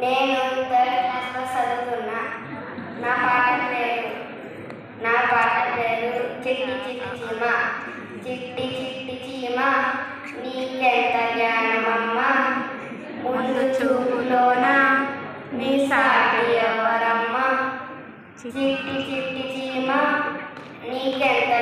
నేను థర్డ్ క్లాస్లో చదువుతున్నా. నా పాట పేరు చిట్టి చిట్టి చీమ. చిట్టి చిట్టి చీమ నీకెంత జ్ఞానమమ్మ, ముందు చూపులోన నీ సాటి ఎవరమ్మ. చిట్టి చిట్టి చీమ నీకెంత